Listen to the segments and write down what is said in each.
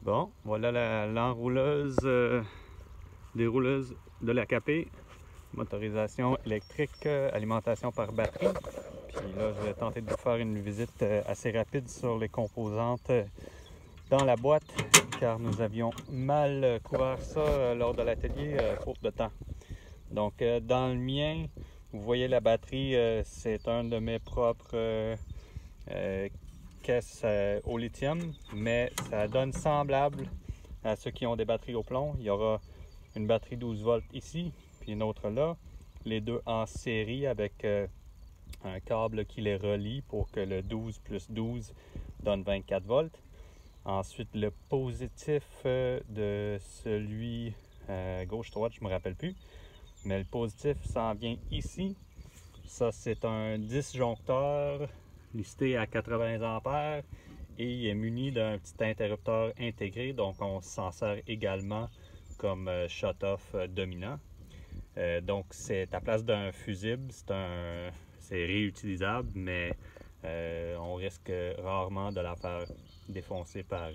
Bon, voilà l'enrouleuse, dérouleuse de l'AKP, motorisation électrique, alimentation par batterie. Puis là, je vais tenter de vous faire une visite assez rapide sur les composantes dans la boîte, car nous avions mal couvert ça lors de l'atelier, faute de temps. Donc, dans le mien, vous voyez la batterie, c'est un de mes propres caisse au lithium, mais ça donne semblable à ceux qui ont des batteries au plomb. Il y aura une batterie 12 volts ici, puis une autre là, les deux en série avec un câble qui les relie pour que le 12 plus 12 donne 24 volts. Ensuite, le positif de celui gauche-droite, je ne me rappelle plus, mais le positif s'en vient ici. Ça, c'est un disjoncteur listé à 80 ampères et il est muni d'un petit interrupteur intégré, donc on s'en sert également comme shut-off dominant. Donc c'est à place d'un fusible, c'est réutilisable, mais on risque rarement de la faire défoncer par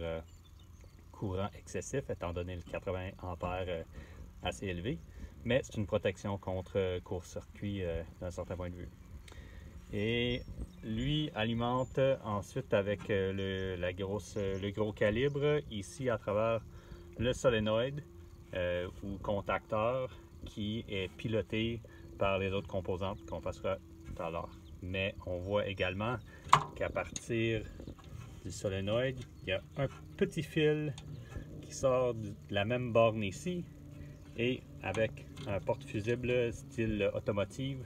courant excessif, étant donné le 80 ampères assez élevé. Mais c'est une protection contre court-circuit d'un certain point de vue. Et lui alimente ensuite avec le gros calibre ici à travers le solénoïde ou contacteur qui est piloté par les autres composantes qu'on passera tout à l'heure. Mais on voit également qu'à partir du solénoïde, il y a un petit fil qui sort de la même borne ici et avec un porte-fusible style automotive,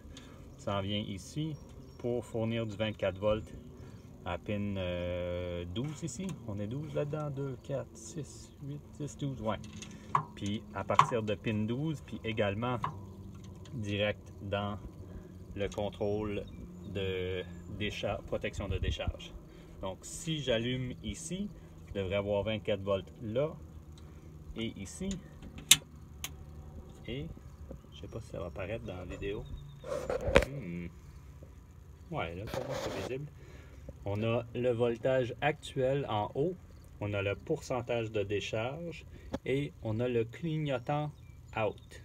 ça en vient ici pour fournir du 24 volts à pin 12 ici. On est 12 là-dedans, 2, 4, 6, 8, 10, 12, ouais. Puis à partir de pin 12, puis également direct dans le contrôle de protection de décharge. Donc si j'allume ici, je devrais avoir 24 volts là et ici. Et je sais pas si ça va apparaître dans la vidéo. Ouais, là pour moi c'est visible. On a le voltage actuel en haut, on a le pourcentage de décharge et on a le clignotant out.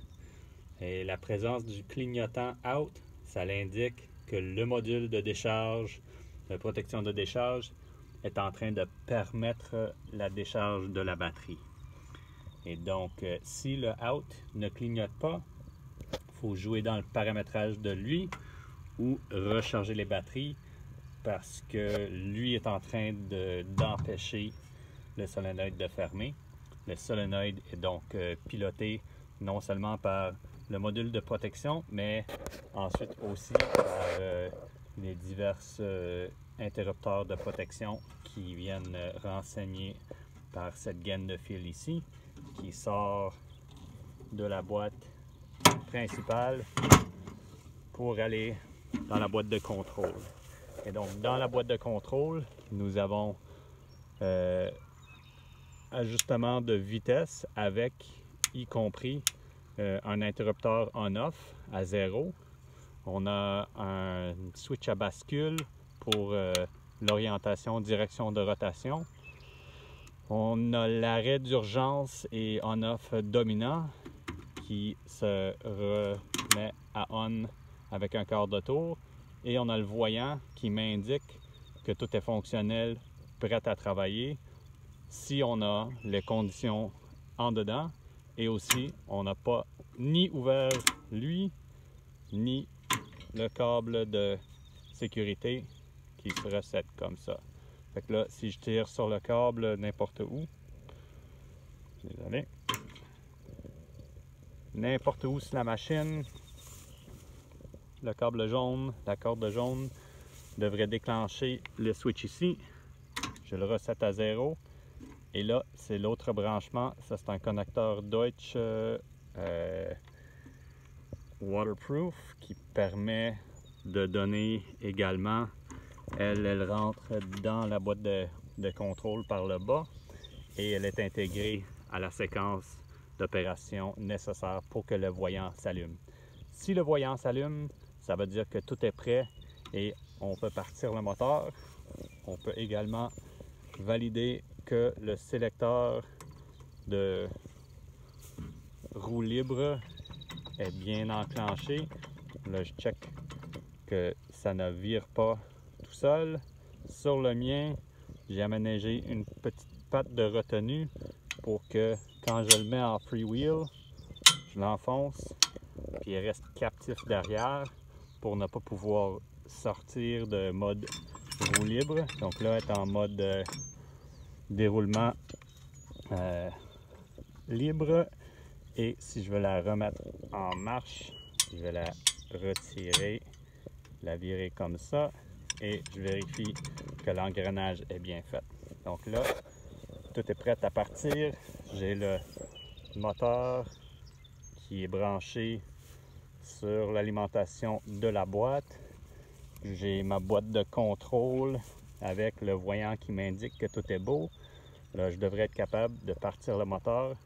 Et la présence du clignotant out, ça l'indique que le module de décharge, de protection de décharge, est en train de permettre la décharge de la batterie. Et donc, si le out ne clignote pas, il faut jouer dans le paramétrage de lui ou recharger les batteries parce que lui est en train d'empêcher le solénoïde de fermer. Le solénoïde est donc piloté non seulement par le module de protection, mais ensuite aussi par les divers interrupteurs de protection qui viennent renseigner par cette gaine de fil ici, qui sort de la boîte principale pour aller dans la boîte de contrôle. Et donc, dans la boîte de contrôle, nous avons ajustement de vitesse avec, y compris, un interrupteur on-off à 0. On a un switch à bascule pour l'orientation, direction de rotation. On a l'arrêt d'urgence et on-off dominant qui se remet à on avec un quart de tour. Et on a le voyant qui m'indique que tout est fonctionnel, prêt à travailler si on a les conditions en dedans. Et aussi, on n'a pas ni ouvert lui, ni le câble de sécurité qui se recette comme ça. Fait que là, si je tire sur le câble n'importe où, désolé, n'importe où sur la machine, le câble jaune, la corde jaune devrait déclencher le switch ici. Je le recette à 0. Et là, c'est l'autre branchement. Ça, c'est un connecteur Deutsch waterproof qui permet de donner également, elle rentre dans la boîte de contrôle par le bas et elle est intégrée à la séquence d'opération nécessaire pour que le voyant s'allume. Si le voyant s'allume, ça veut dire que tout est prêt et on peut partir le moteur. On peut également valider que le sélecteur de roue libre est bien enclenché. Là, je check que ça ne vire pas tout seul. Sur le mien, j'ai aménagé une petite patte de retenue pour que quand je le mets en freewheel, je l'enfonce, puis il reste captif derrière pour ne pas pouvoir sortir de mode roue libre. Donc là, être en mode déroulement libre. Et si je veux la remettre en marche, je vais la retirer, la virer comme ça et je vérifie que l'engrenage est bien fait. Donc là, tout est prêt à partir. J'ai le moteur qui est branché sur l'alimentation de la boîte. J'ai ma boîte de contrôle avec le voyant qui m'indique que tout est beau. Là, je devrais être capable de partir le moteur.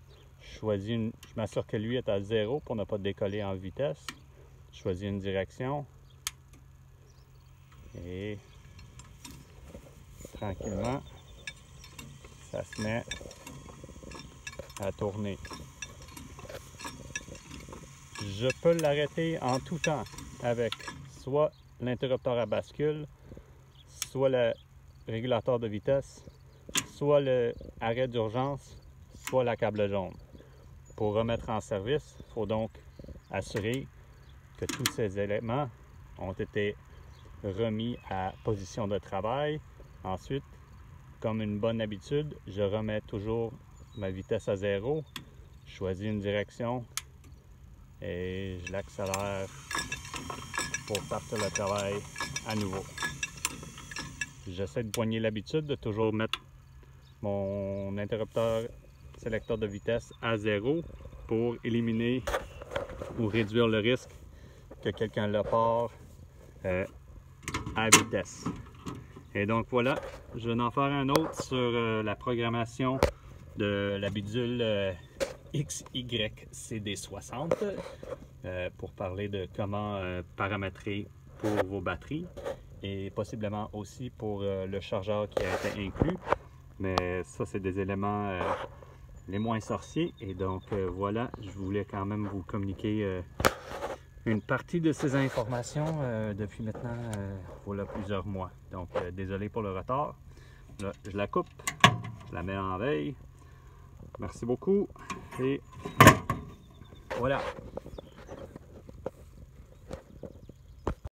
Je m'assure que lui est à 0 pour ne pas décoller en vitesse. Je choisis une direction et tranquillement, ça se met à tourner. Je peux l'arrêter en tout temps avec soit l'interrupteur à bascule, soit le régulateur de vitesse, soit l'arrêt d'urgence, soit la câble jaune. Pour remettre en service, il faut donc assurer que tous ces éléments ont été remis à position de travail. Ensuite, comme une bonne habitude, je remets toujours ma vitesse à 0, je choisis une direction et je l'accélère pour partir le travail à nouveau. J'essaie de poigner l'habitude de toujours mettre mon interrupteur sélecteur de vitesse à 0 pour éliminer ou réduire le risque que quelqu'un le part à vitesse. Et donc voilà, je vais en faire un autre sur la programmation de la bidule XYCD60 pour parler de comment paramétrer pour vos batteries et possiblement aussi pour le chargeur qui a été inclus. Mais ça, c'est des éléments les moins sorciers. Et donc voilà, je voulais quand même vous communiquer une partie de ces informations depuis maintenant voilà plusieurs mois. Donc désolé pour le retard. Là, je la coupe, je la mets en veille. Merci beaucoup et voilà.